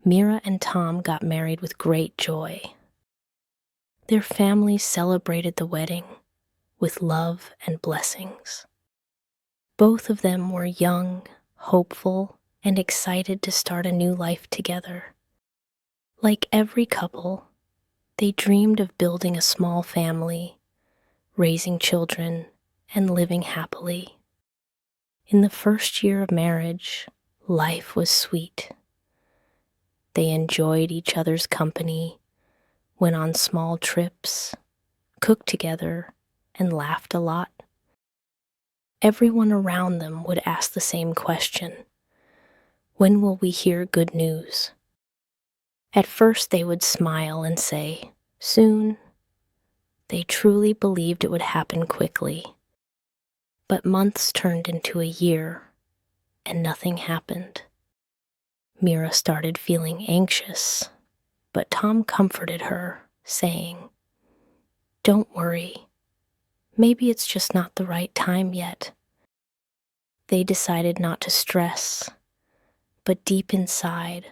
Mira and Tom got married with great joy. Their families celebrated the wedding with love and blessings. Both of them were young, hopeful, and excited to start a new life together. Like every couple, they dreamed of building a small family, raising children, and living happily. In the first year of marriage, life was sweet. They enjoyed each other's company, went on small trips, cooked together, and laughed a lot. Everyone around them would ask the same question: when will we hear good news? At first they would smile and say, soon. They truly believed it would happen quickly. But months turned into a year, and nothing happened. Mira started feeling anxious, but Tom comforted her, saying, "Don't worry. Maybe it's just not the right time yet." They decided not to stress, but deep inside,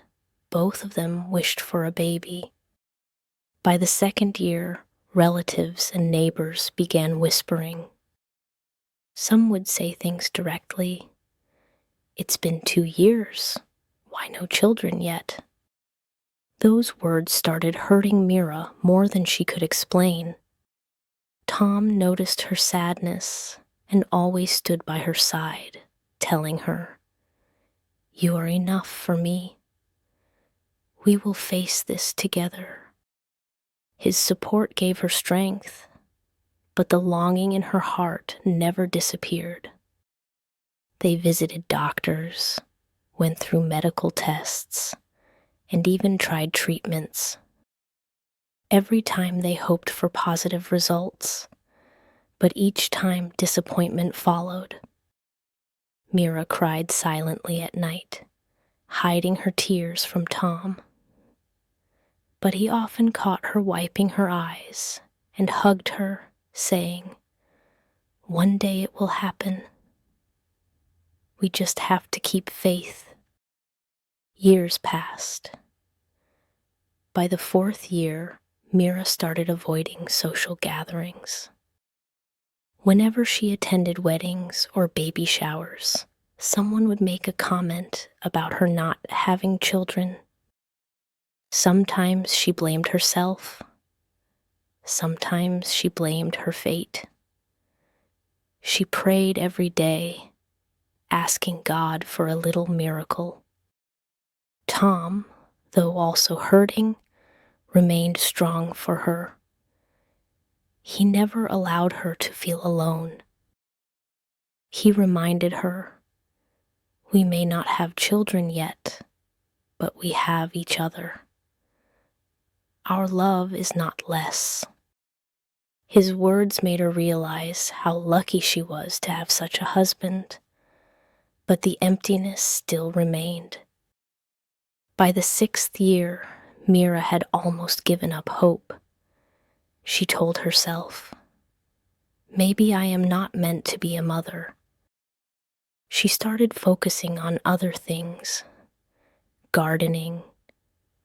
both of them wished for a baby. By the second year, relatives and neighbors began whispering. Some would say things directly. "It's been 2 years. Why no children yet?" Those words started hurting Mira more than she could explain. Tom noticed her sadness and always stood by her side, telling her, "You are enough for me. We will face this together." His support gave her strength, but the longing in her heart never disappeared. They visited doctors, went through medical tests, and even tried treatments. Every time they hoped for positive results, but each time disappointment followed. Mira cried silently at night, hiding her tears from Tom. But he often caught her wiping her eyes and hugged her, saying, "One day it will happen. We just have to keep faith." Years passed. By the 4th year, Mira started avoiding social gatherings. Whenever she attended weddings or baby showers, someone would make a comment about her not having children. Sometimes she blamed herself. Sometimes she blamed her fate. She prayed every day, asking God for a little miracle. Tom, though also hurting, remained strong for her. He never allowed her to feel alone. He reminded her, "We may not have children yet, but we have each other. Our love is not less." His words made her realize how lucky she was to have such a husband, but the emptiness still remained. By the 6th year, Mira had almost given up hope. She told herself, "Maybe I am not meant to be a mother." She started focusing on other things: gardening,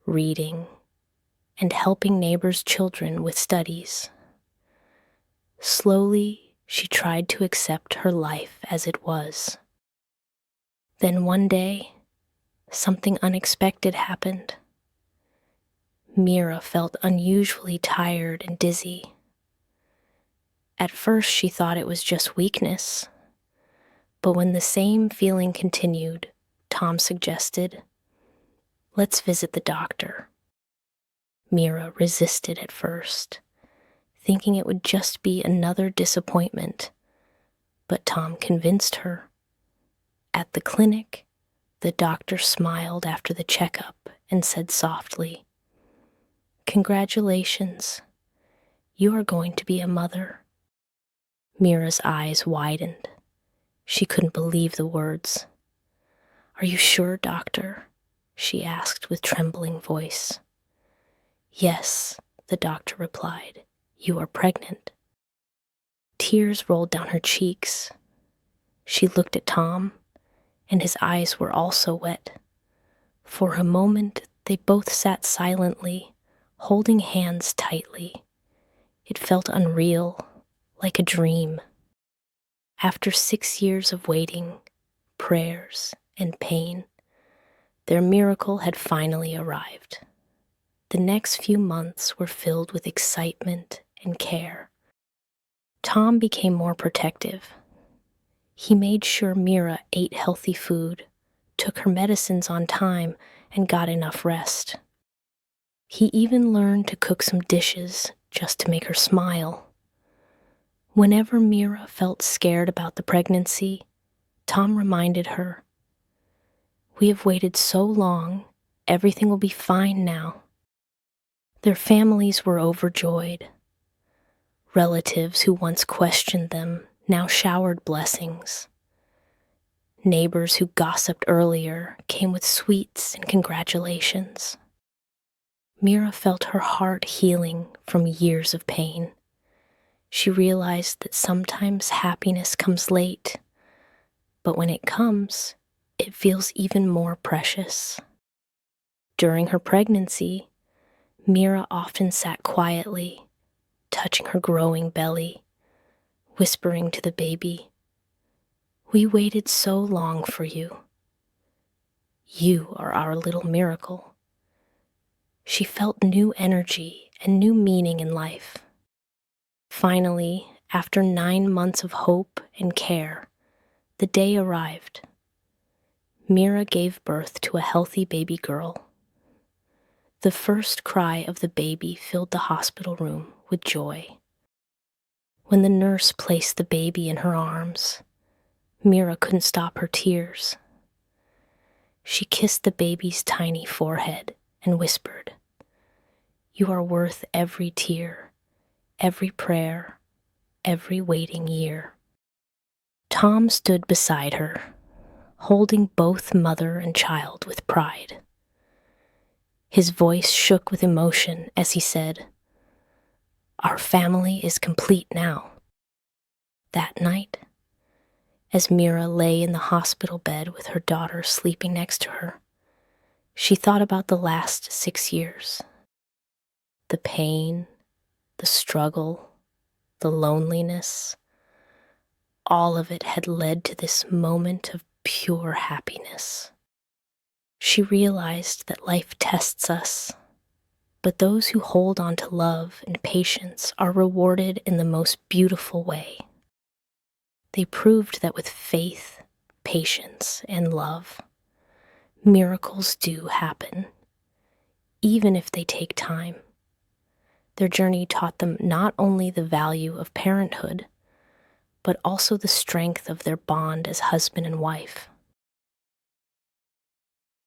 reading, and helping neighbors' children with studies. Slowly, she tried to accept her life as it was. Then one day, something unexpected happened. Mira felt unusually tired and dizzy. At first, she thought it was just weakness, but when the same feeling continued, Tom suggested, "Let's visit the doctor." Mira resisted at first, thinking it would just be another disappointment, but Tom convinced her. At the clinic, the doctor smiled after the checkup and said softly, "Congratulations, you are going to be a mother." Mira's eyes widened. She couldn't believe the words. "Are you sure, doctor?" she asked with trembling voice. "Yes," the doctor replied. "You are pregnant." Tears rolled down her cheeks. She looked at Tom, and his eyes were also wet. For a moment, They both sat silently, holding hands tightly. It felt unreal, like a dream. After 6 years of waiting, prayers, and pain, their miracle had finally arrived. The next few months were filled with excitement and care. Tom became more protective. He made sure Mira ate healthy food, took her medicines on time, and got enough rest. He even learned to cook some dishes just to make her smile. Whenever Mira felt scared about the pregnancy, Tom reminded her, "We have waited so long, everything will be fine now." Their families were overjoyed. Relatives who once questioned them now showered blessings. Neighbors who gossiped earlier came with sweets and congratulations. Mira felt her heart healing from years of pain. She realized that sometimes happiness comes late, but when it comes, it feels even more precious. During her pregnancy, Mira often sat quietly, touching her growing belly, whispering to the baby, "We waited so long for you. You are our little miracle." She felt new energy and new meaning in life. Finally, after 9 months of hope and care, the day arrived. Mira gave birth to a healthy baby girl. The first cry of the baby filled the hospital room with joy. When the nurse placed the baby in her arms, Mira couldn't stop her tears. She kissed the baby's tiny forehead and whispered, "You are worth every tear, every prayer, every waiting year." Tom stood beside her, holding both mother and child with pride. His voice shook with emotion as he said, "Our family is complete now." That night, as Mira lay in the hospital bed with her daughter sleeping next to her, she thought about the last 6 years. The pain, the struggle, the loneliness, all of it had led to this moment of pure happiness. She realized that life tests us, but those who hold on to love and patience are rewarded in the most beautiful way. They proved that with faith, patience, and love, miracles do happen, even if they take time. Their journey taught them not only the value of parenthood, but also the strength of their bond as husband and wife.